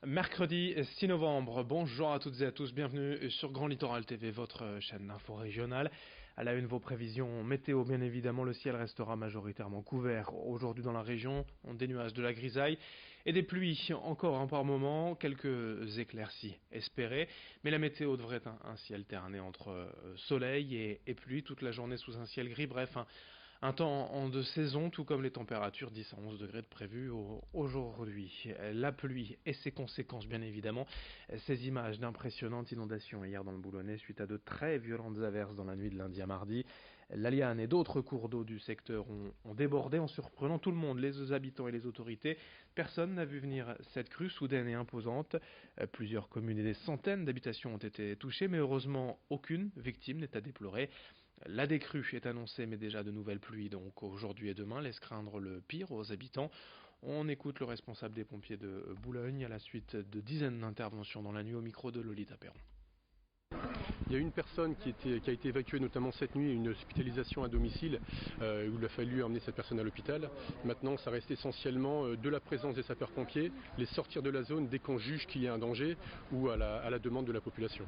Mercredi 6 novembre, bonjour à toutes et à tous, bienvenue sur Grand Littoral TV, votre chaîne d'info régionale. À la une, vos prévisions météo, bien évidemment, le ciel restera majoritairement couvert. Aujourd'hui dans la région, on des nuages, de la grisaille et des pluies, encore par moment, quelques éclaircies espérées. Mais la météo devrait être un ciel terné entre soleil et pluie toute la journée sous un ciel gris, bref, un temps en de saison, tout comme les températures 10 à 11 degrés de prévues aujourd'hui. La pluie et ses conséquences, bien évidemment. Ces images d'impressionnantes inondations hier dans le Boulonnais suite à de très violentes averses dans la nuit de lundi à mardi. La Liane et d'autres cours d'eau du secteur ont débordé en surprenant tout le monde, les habitants et les autorités. Personne n'a vu venir cette crue soudaine et imposante. Plusieurs communes et des centaines d'habitations ont été touchées, mais heureusement aucune victime n'est à déplorer. La décrue est annoncée, mais déjà de nouvelles pluies, donc aujourd'hui et demain, laisse craindre le pire aux habitants. On écoute le responsable des pompiers de Boulogne à la suite de dizaines d'interventions dans la nuit au micro de Lolita Perron. Il y a une personne qui a été évacuée notamment cette nuit, une hospitalisation à domicile où il a fallu emmener cette personne à l'hôpital. Maintenant, ça reste essentiellement de la présence des sapeurs-pompiers, les sortir de la zone dès qu'on juge qu'il y a un danger ou à la demande de la population.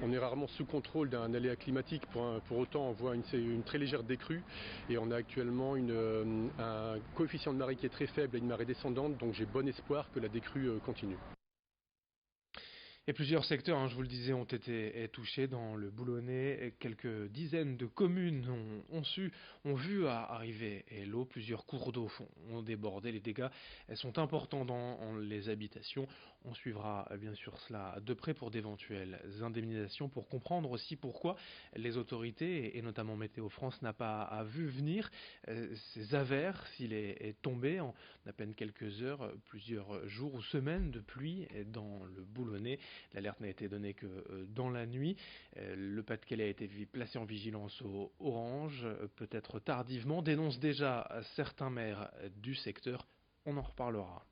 On est rarement sous contrôle d'un aléa climatique, pour autant on voit une très légère décrue et on a actuellement un coefficient de marée qui est très faible et une marée descendante, donc j'ai bon espoir que la décrue continue. Et plusieurs secteurs, je vous le disais, ont été touchés dans le Boulonnais. Quelques dizaines de communes ont vu arriver l'eau. Plusieurs cours d'eau ont débordé. Les dégâts sont importants dans les habitations. On suivra bien sûr cela de près pour d'éventuelles indemnisations, pour comprendre aussi pourquoi les autorités, et notamment Météo France, n'a pas vu venir ces averses. S'il est tombé en à peine quelques heures, plusieurs jours ou semaines de pluie dans le Boulonnais. L'alerte n'a été donnée que dans la nuit. Le Pas-de-Calais a été placé en vigilance au orange, peut-être tardivement, dénonce déjà certains maires du secteur. On en reparlera.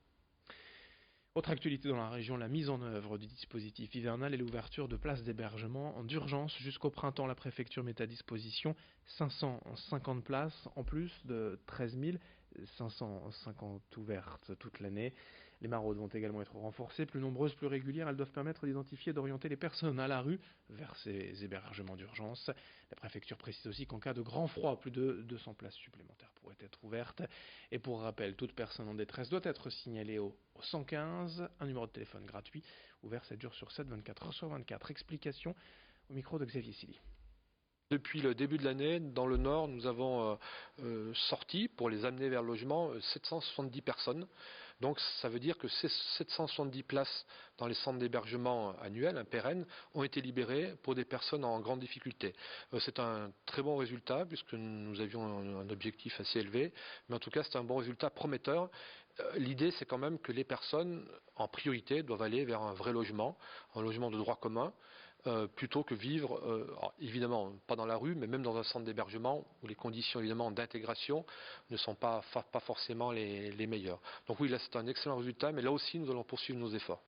Autre actualité dans la région, la mise en œuvre du dispositif hivernal et l'ouverture de places d'hébergement d'urgence jusqu'au printemps. La préfecture met à disposition 550 places en plus de 13 550 ouvertes toute l'année. Les maraudes vont également être renforcées, plus nombreuses, plus régulières. Elles doivent permettre d'identifier et d'orienter les personnes à la rue vers ces hébergements d'urgence. La préfecture précise aussi qu'en cas de grand froid, plus de 200 places supplémentaires pourraient être ouvertes. Et pour rappel, toute personne en détresse doit être signalée au 115, un numéro de téléphone gratuit, ouvert 7 jours sur 7, 24 heures sur 24. Explication au micro de Xavier Silly. Depuis le début de l'année, dans le Nord, nous avons sorti, pour les amener vers le logement, 770 personnes. Donc ça veut dire que ces 770 places dans les centres d'hébergement annuels, pérennes, ont été libérées pour des personnes en grande difficulté. C'est un très bon résultat, puisque nous avions un objectif assez élevé, mais en tout cas c'est un bon résultat prometteur. L'idée, c'est quand même que les personnes, en priorité, doivent aller vers un vrai logement, un logement de droit commun, plutôt que vivre, évidemment, pas dans la rue, mais même dans un centre d'hébergement où les conditions, évidemment, d'intégration ne sont pas forcément les meilleures. Donc oui, là, c'est un excellent résultat, mais là aussi, nous allons poursuivre nos efforts.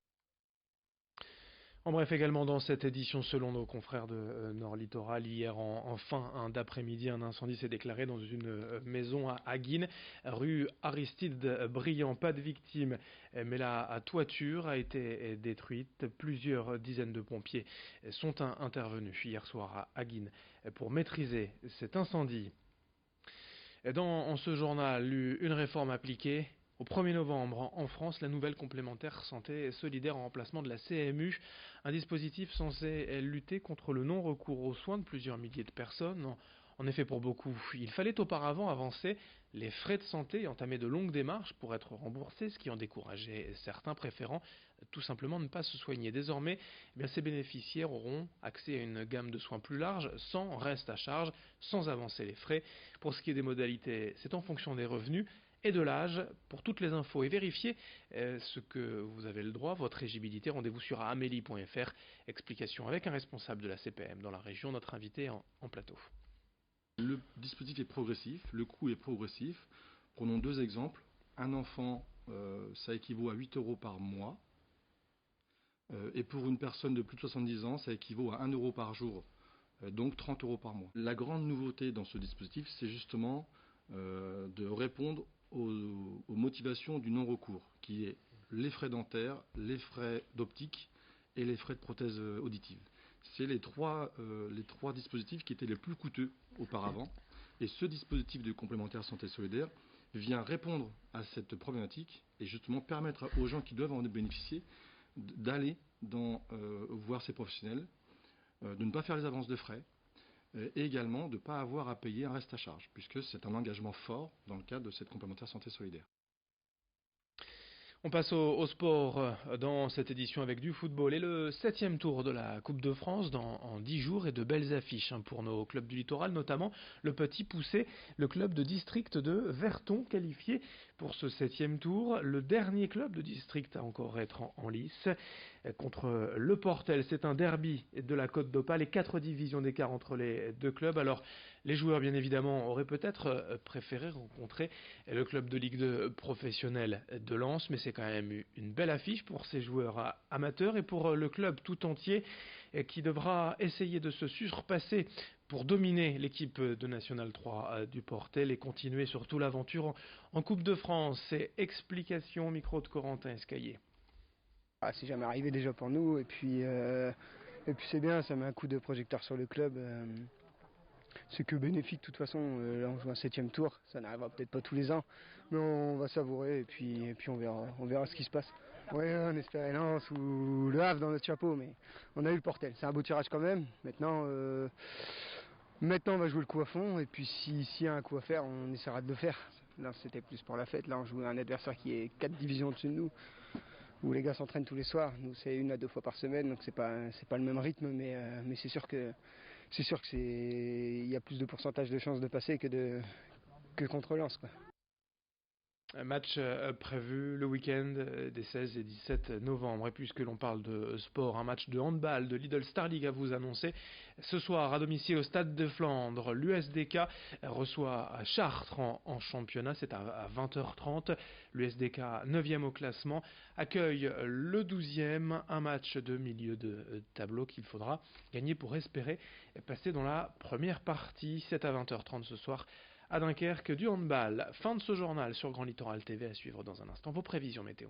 En bref, également dans cette édition, selon nos confrères de Nord Littoral, hier en fin d'après-midi, un incendie s'est déclaré dans une maison à Aguines, rue Aristide Briand. Pas de victimes, mais la toiture a été détruite. Plusieurs dizaines de pompiers sont intervenus hier soir à Aguines pour maîtriser cet incendie. En ce journal, une réforme appliquée au 1er novembre, en France, la nouvelle complémentaire santé solidaire en remplacement de la CMU, un dispositif censé lutter contre le non-recours aux soins de plusieurs milliers de personnes. En effet, pour beaucoup, il fallait auparavant avancer les frais de santé et entamer de longues démarches pour être remboursés, ce qui en décourageait certains, préférant tout simplement ne pas se soigner. Désormais, ces bénéficiaires auront accès à une gamme de soins plus large, sans reste à charge, sans avancer les frais. Pour ce qui est des modalités, c'est en fonction des revenus et de l'âge. Pour toutes les infos et vérifier ce que vous avez le droit, votre éligibilité, rendez-vous sur amélie.fr. Explication avec un responsable de la CPM dans la région, notre invité en plateau. Le dispositif est progressif, le coût est progressif. Prenons deux exemples. Un enfant, ça équivaut à 8 € par mois. Et pour une personne de plus de 70 ans, ça équivaut à 1 € par jour, donc 30 € par mois. La grande nouveauté dans ce dispositif, c'est justement de répondre aux motivations du non-recours, qui est les frais dentaires, les frais d'optique et les frais de prothèse auditive. C'est les trois dispositifs qui étaient les plus coûteux auparavant. Et ce dispositif de complémentaire santé solidaire vient répondre à cette problématique et justement permettre aux gens qui doivent en bénéficier d'aller voir ces professionnels, de ne pas faire les avances de frais et également de ne pas avoir à payer un reste à charge, puisque c'est un engagement fort dans le cadre de cette complémentaire santé solidaire. On passe au sport dans cette édition avec du football et le 7e tour de la Coupe de France en 10 jours et de belles affiches pour nos clubs du littoral, notamment le Petit Poucet, le club de district de Verton qualifié pour ce 7e tour. Le dernier club de district à encore être en lice contre le Portel. C'est un derby de la Côte d'Opale et 4 divisions d'écart entre les deux clubs. Alors les joueurs bien évidemment auraient peut-être préféré rencontrer le club de Ligue 2 professionnel de Lens, mais c'est quand même une belle affiche pour ces joueurs amateurs et pour le club tout entier qui devra essayer de se surpasser pour dominer l'équipe de National 3 du Portel et continuer surtout l'aventure en Coupe de France. C'est explication au micro de Corentin Escaillé. C'est jamais arrivé déjà pour nous et puis c'est bien, ça met un coup de projecteur sur le club. C'est que bénéfique de toute façon, là on joue un 7e tour, ça n'arrivera peut-être pas tous les ans, mais on va savourer et puis on verra ce qui se passe. Ouais, on espérait Lens ou le Havre dans notre chapeau, mais on a eu le Portel, c'est un beau tirage quand même. Maintenant on va jouer le coup à fond et puis s'il y a un coup à faire, on essaiera de le faire. Là c'était plus pour la fête, là on joue un adversaire qui est 4 divisions au-dessus de nous, où les gars s'entraînent tous les soirs. Nous c'est 1 à 2 fois par semaine, donc c'est pas le même rythme, mais c'est sûr que il y a plus de pourcentage de chances de passer que contre Lens, quoi. Un match prévu le week-end des 16 et 17 novembre. Et puisque l'on parle de sport, un match de handball de Lidl Star League à vous annoncer. Ce soir, à domicile au Stade de Flandre, l'USDK reçoit Chartres en championnat. C'est à 20h30. L'USDK, 9e au classement, accueille le 12e. Un match de milieu de tableau qu'il faudra gagner pour espérer passer dans la première partie. C'est à 20h30 ce soir à Dunkerque du handball. Fin de ce journal sur Grand Littoral TV, à suivre dans un instant vos prévisions météo.